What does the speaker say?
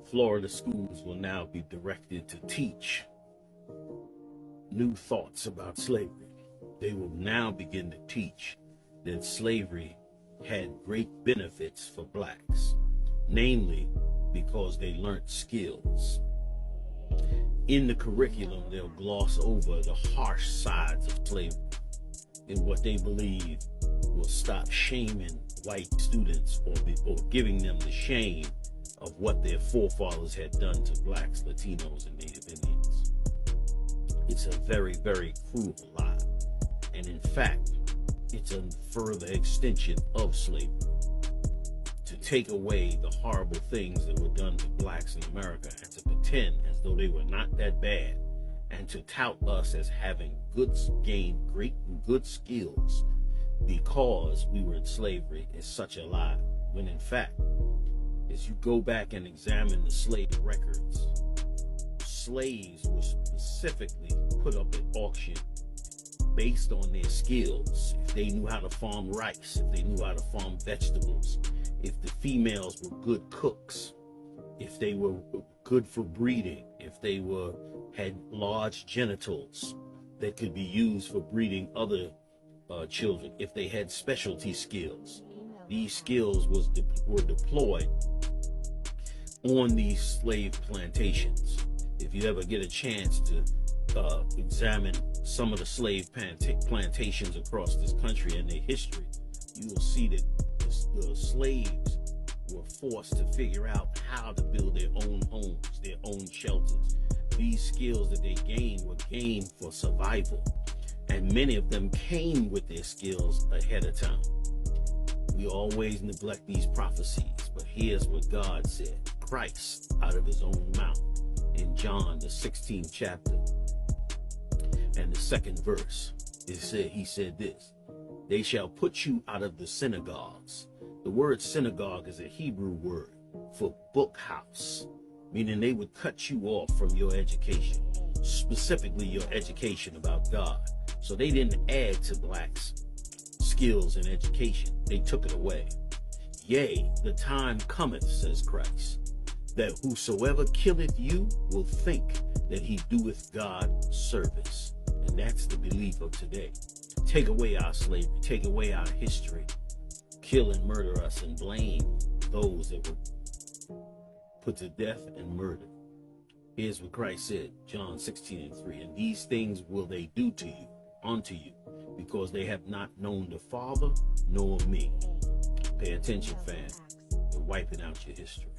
Florida schools will now be directed to teach new thoughts about slavery. They will now begin to teach that slavery had great benefits for blacks, namely because they learned skills. In the curriculum, they'll gloss over the harsh sides of slavery in what they believe will stop shaming white students or giving them the shame of what their forefathers had done to blacks, Latinos, and Native Indians. It's a very, very cruel lie. And in fact, it's a further extension of slavery to take away the horrible things that were done to blacks in America and to pretend as though they were not that bad and to tout us as having gained great and good skills because we were in slavery is such a lie. When in fact, as you go back and examine the slave records, slaves were specifically put up at auction based on their skills. If they knew how to farm rice, if they knew how to farm vegetables, if the females were good cooks, if they were good for breeding, if they had large genitals that could be used for breeding other children, if they had specialty skills. These skills were deployed on these slave plantations. If you ever get a chance to examine some of the slave plantations across this country and their history, you will see that the slaves were forced to figure out how to build their own homes, their own shelters. These skills that they gained were gained for survival, and many of them came with their skills ahead of time. We always neglect these prophecies, but here's what God said. Christ, out of his own mouth, in John, the 16th chapter, and the 2nd verse, he said this: they shall put you out of the synagogues. The word synagogue is a Hebrew word for book house, meaning they would cut you off from your education, specifically your education about God. So they didn't add to blacks' skills and education. They took it away. Yea, the time cometh, says Christ, that whosoever killeth you will think that he doeth God service. And that's the belief of today. Take away our slavery, take away our history, kill and murder us, and blame those that were put to death and murdered. Here's what Christ said, John 16:3, and these things will they do to you, unto you, because they have not known the Father nor me. Pay attention, fam. You're wiping out your history.